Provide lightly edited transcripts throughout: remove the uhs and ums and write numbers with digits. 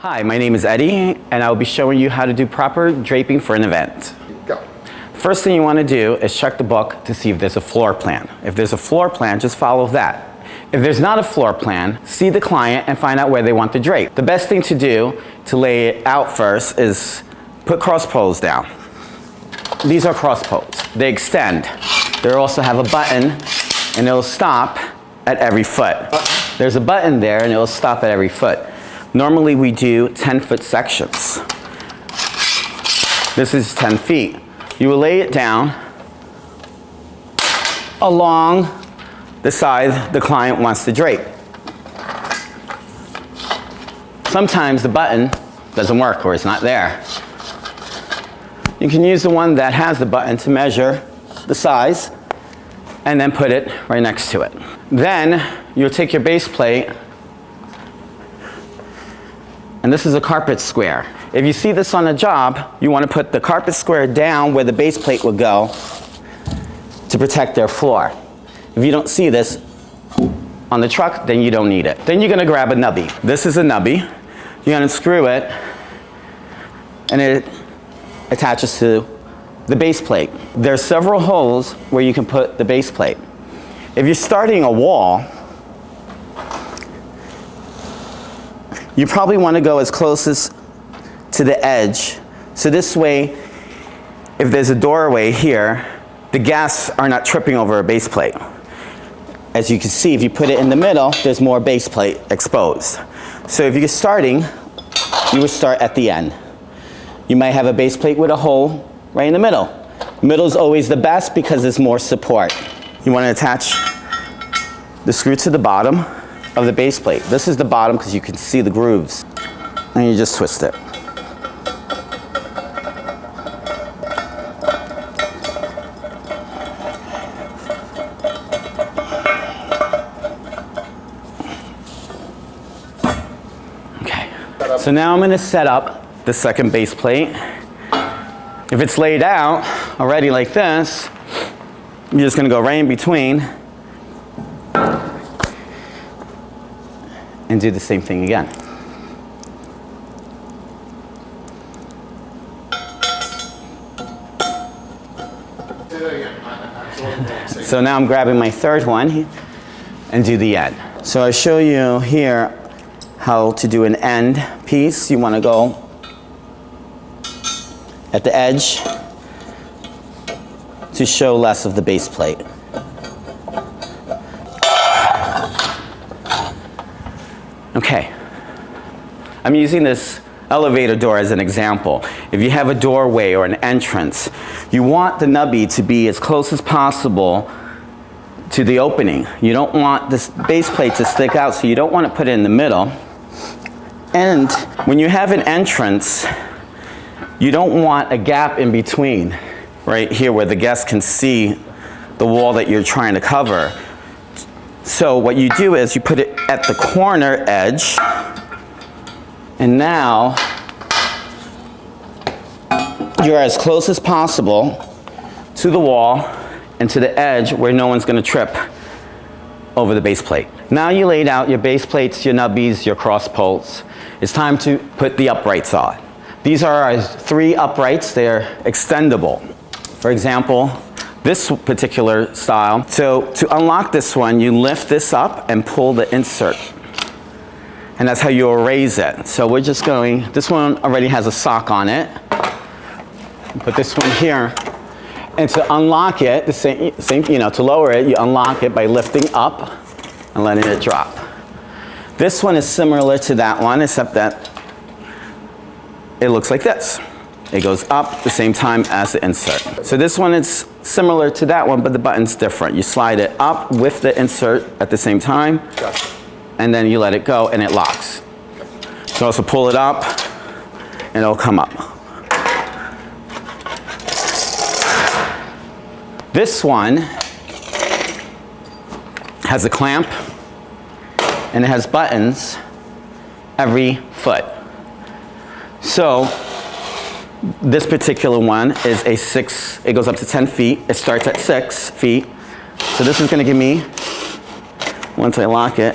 Hi, my name is Eddie, and I will be showing you how to do proper draping for an event. Go. First thing you want to do is check the book to see if there's a floor plan. If there's a floor plan, just follow that. If there's not a floor plan, see the client and find out where they want to drape. The best thing to do to lay it out first is put cross poles down. These are cross poles. They extend. They also have a button, and it'll stop at every foot. There's a button there, and it'll stop at every foot. Normally we do 10-foot sections. This is 10 feet. You will lay it down along the side the client wants to drape. Sometimes the button doesn't work or it's not there. You can use the one that has the button to measure the size and then put it right next to it. Then you'll take your base plate, and this is a carpet square. If you see this on a job, you want to put the carpet square down where the base plate would go to protect their floor. If you don't see this on the truck, then you don't need it. Then you're going to grab a nubby. This is a nubby. You're going to screw it, and it attaches to the base plate. There are several holes where you can put the base plate. If you're starting a wall, you probably want to go as close as to the edge. So this way, if there's a doorway here, the guests are not tripping over a base plate. As you can see, if you put it in the middle, there's more base plate exposed. So if you're starting, you would start at the end. You might have a base plate with a hole right in the middle. Middle is always the best because there's more support. You want to attach the screw to the bottom of the base plate. This is the bottom because you can see the grooves. And you just twist it. Okay. So now I'm going to set up the second base plate. If it's laid out already like this, you're just going to go right in between and do the same thing again. So now I'm grabbing my third one and do the end. So I show you here how to do an end piece. You want to go at the edge to show less of the base plate. Okay, I'm using this elevator door as an example. If you have a doorway or an entrance, you want the nubby to be as close as possible to the opening. You don't want this base plate to stick out, so you don't want to put it in the middle. And when you have an entrance, you don't want a gap in between, right here where the guest can see the wall that you're trying to cover. So what you do is you put it at the corner edge, and now you're as close as possible to the wall and to the edge where no one's going to trip over the base plate. Now you laid out your base plates, your nubbies, your cross poles. It's time to put the uprights on. These are our 3 uprights. They're extendable. For example, this particular style. So to unlock this one, you lift this up and pull the insert. And that's how you raise it. So we're just going, this one already has a sock on it. Put this one here. And to unlock it, the same, to lower it, you unlock it by lifting up and letting it drop. This one is similar to that one, except that it looks like this. It goes up at the same time as the insert. So this one is similar to that one, but the button's different. You slide it up with the insert at the same time, and then you let it go and it locks. You can also pull it up and it'll come up. This one has a clamp and it has buttons every foot. So this particular one is a 6, it goes up to 10 feet. It starts at 6 feet. So this is going to give me, once I lock it,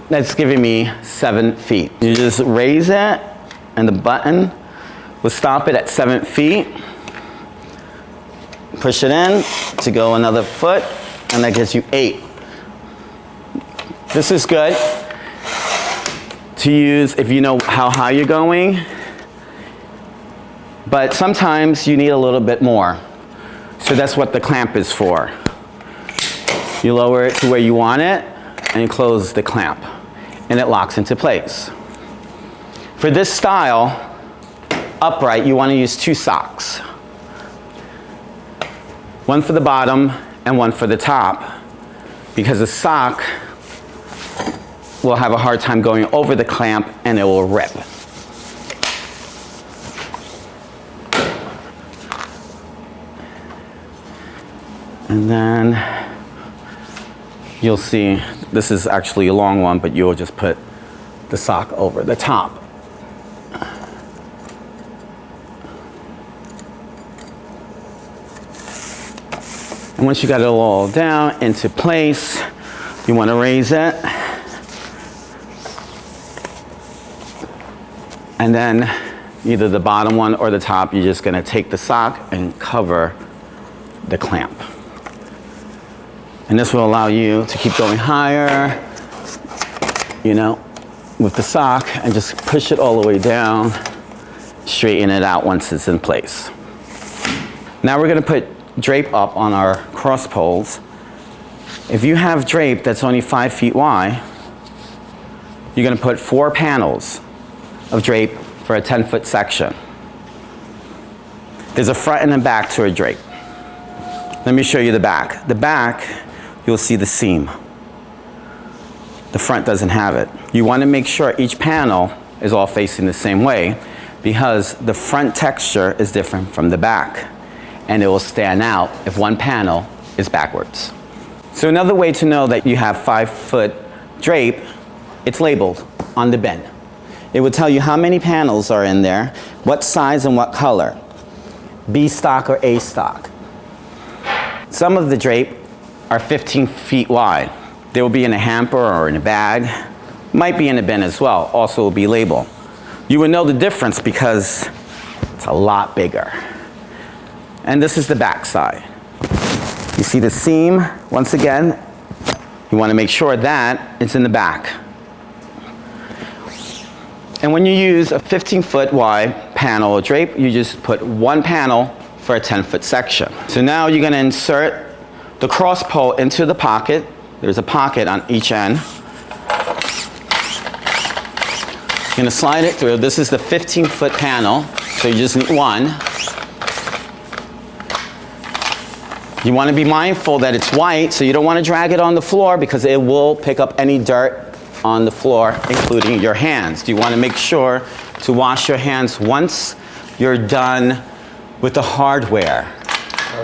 that's giving me 7 feet. You just raise it, and the button will stop it at 7 feet. Push it in to go another foot, and that gives you 8. This is good to use if you know how high you're going, but sometimes you need a little bit more. So that's what the clamp is for. You lower it to where you want it, and you close the clamp, and it locks into place. For this style, upright, you want to use 2 socks. One for the bottom and one for the top, because the sock will have a hard time going over the clamp and it will rip. And then you'll see, this is actually a long one, but you'll just put the sock over the top. And once you got it all down into place, you want to raise it. And then either the bottom one or the top, you're just going to take the sock and cover the clamp. And this will allow you to keep going higher, you know, with the sock, and just push it all the way down, straighten it out once it's in place. Now we're going to put drape up on our cross poles. If you have drape that's only 5 feet wide, you're going to put 4 panels of drape for a 10-foot section. There's a front and a back to a drape. Let me show you the back. The back, you'll see the seam. The front doesn't have it. You want to make sure each panel is all facing the same way, because the front texture is different from the back, and it will stand out if one panel is backwards. So another way to know that you have 5-foot drape, it's labeled on the bin. It will tell you how many panels are in there, what size and what color, B stock or A stock. Some of the drape are 15 feet wide. They will be in a hamper or in a bag, might be in a bin as well, also will be labeled. You will know the difference because it's a lot bigger. And this is the back side. You see the seam, once again, you want to make sure that it's in the back. And when you use a 15-foot wide panel or drape, you just put 1 panel for a 10-foot section. So now you're going to insert the cross pole into the pocket. There's a pocket on each end. You're going to slide it through. This is the 15-foot panel, so you just need 1. You want to be mindful that it's white, so you don't want to drag it on the floor because it will pick up any dirt on the floor, including your hands. You want to make sure to wash your hands once you're done with the hardware.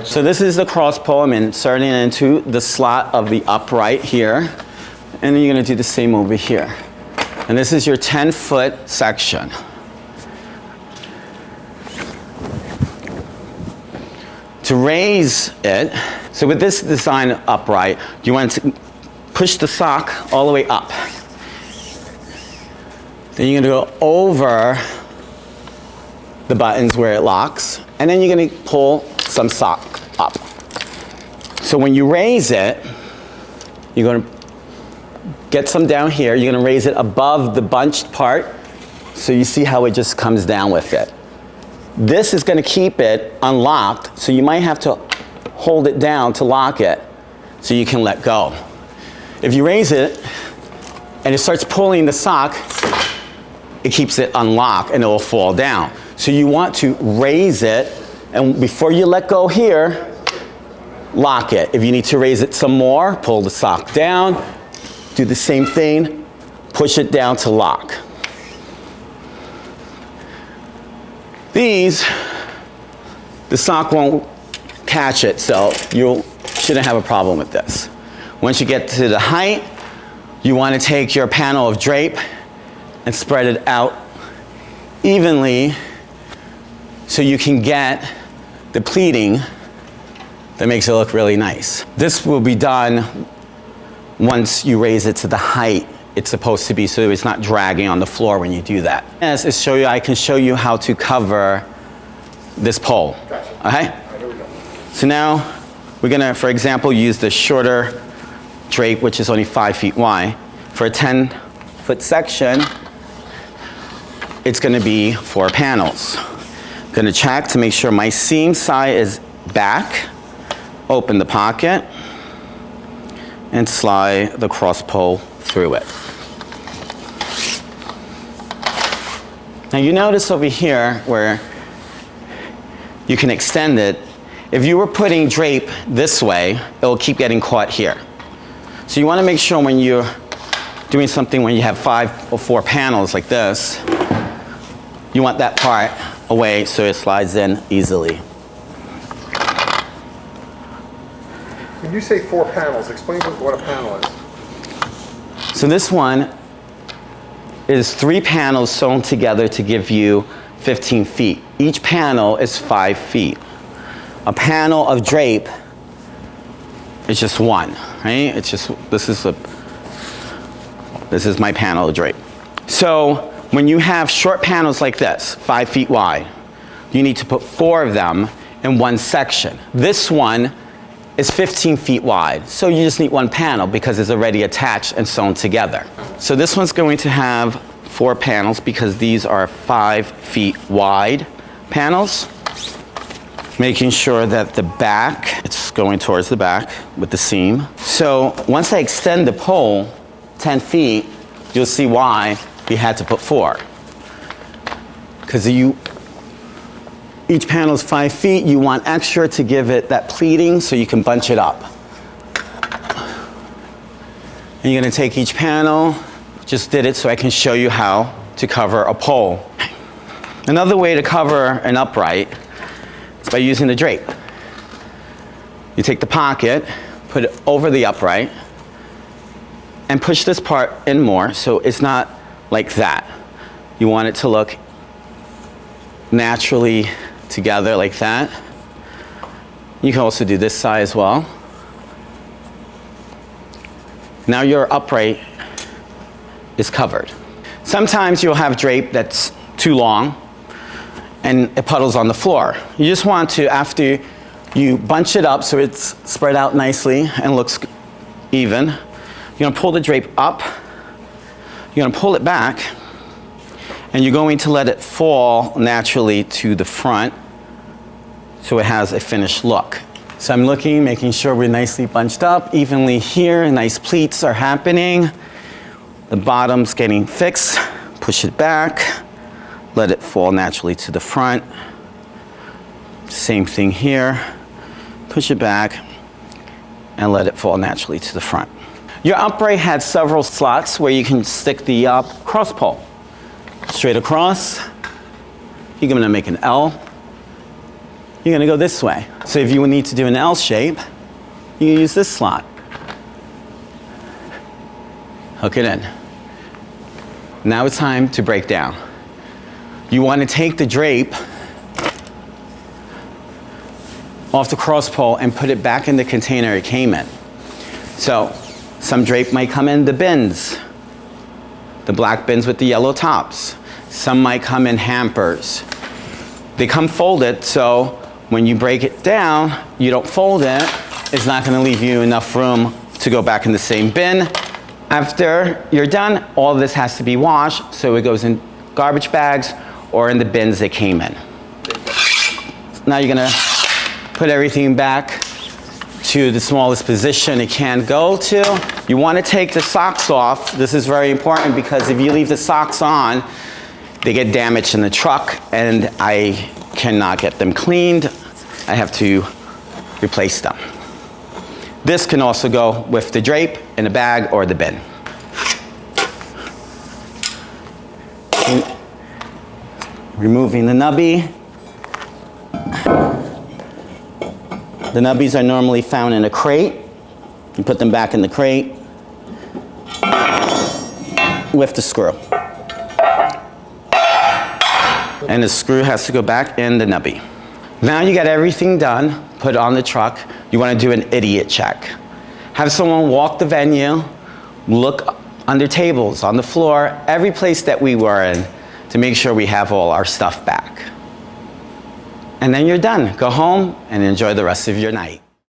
So this is the cross pole. I'm inserting it into the slot of the upright here. And then you're going to do the same over here. And this is your 10-foot section. To raise it, so with this design upright, you want to push the sock all the way up. Then you're going to go over the buttons where it locks, and then you're going to pull some sock up. So when you raise it, you're going to get some down here. You're going to raise it above the bunched part, so you see how it just comes down with it. This is going to keep it unlocked, so you might have to hold it down to lock it so you can let go. If you raise it and it starts pulling the sock, it keeps it unlocked and it will fall down. So you want to raise it, and before you let go here, lock it. If you need to raise it some more, pull the sock down, do the same thing, push it down to lock. These, the sock won't catch it, so you shouldn't have a problem with this. Once you get to the height, you want to take your panel of drape and spread it out evenly so you can get the pleating that makes it look really nice. This will be done once you raise it to the height it's supposed to be, so it's not dragging on the floor when you do that. Yes, I can show you how to cover this pole. Gotcha. Okay? Right, here we go. So now we're gonna, for example, use the shorter drape, which is only 5 feet wide. For a 10-foot section, it's gonna be 4 panels. Gonna check to make sure my seam side is back. Open the pocket and slide the cross pole through it. Now you notice over here where you can extend it. If you were putting drape this way, it'll keep getting caught here. So you want to make sure when you're doing something when you have 5 or 4 panels like this, you want that part away so it slides in easily. When you say 4 panels, explain what a panel is. So this one is 3 panels sewn together to give you 15 feet. Each panel is 5 feet. A panel of drape is just one, right? It's just, this is my panel of drape. So when you have short panels like this, 5 feet wide, you need to put 4 of them in one section. This one is 15 feet wide, so you just need 1 panel because it's already attached and sewn together. So this one's going to have 4 panels because these are 5 feet wide panels. Making sure that the back, it's going towards the back with the seam. So once I extend the pole 10 feet, you'll see why we had to put 4. Because each panel is 5 feet, you want extra to give it that pleating so you can bunch it up. And you're gonna take each panel, just did it so I can show you how to cover a pole. Another way to cover an upright is by using the drape. You take the pocket, put it over the upright, and push this part in more so it's not like that. You want it to look naturally together like that. You can also do this side as well. Now your upright is covered. Sometimes you'll have drape that's too long and it puddles on the floor. You just want to, after you bunch it up so it's spread out nicely and looks even, you're gonna pull the drape up, you're gonna pull it back, and you're going to let it fall naturally to the front so it has a finished look. So I'm looking, making sure we're nicely bunched up, evenly here, nice pleats are happening. The bottom's getting fixed, push it back, let it fall naturally to the front. Same thing here, push it back and let it fall naturally to the front. Your upright had several slots where you can stick the cross pole. Straight across, you're gonna make an L. You're gonna go this way. So if you need to do an L shape, you can use this slot. Hook it in. Now it's time to break down. You want to take the drape off the cross pole and put it back in the container it came in. So some drape might come in the bins, the black bins with the yellow tops. Some might come in hampers. They come folded, so when you break it down, you don't fold it. It's not going to leave you enough room to go back in the same bin. After you're done, all of this has to be washed, so it goes in garbage bags or in the bins they came in. Now you're gonna put everything back to the smallest position it can go to. You wanna take the socks off. This is very important because if you leave the socks on, they get damaged in the truck and I cannot get them cleaned. I have to replace them. This can also go with the drape in a bag or the bin. Removing the nubby. The nubbies are normally found in a crate. You put them back in the crate with the screw. And the screw has to go back in the nubby. Now you got everything done, put it on the truck. You want to do an idiot check. Have someone walk the venue, look under tables, on the floor, every place that we were in to make sure we have all our stuff back. And then you're done. Go home and enjoy the rest of your night.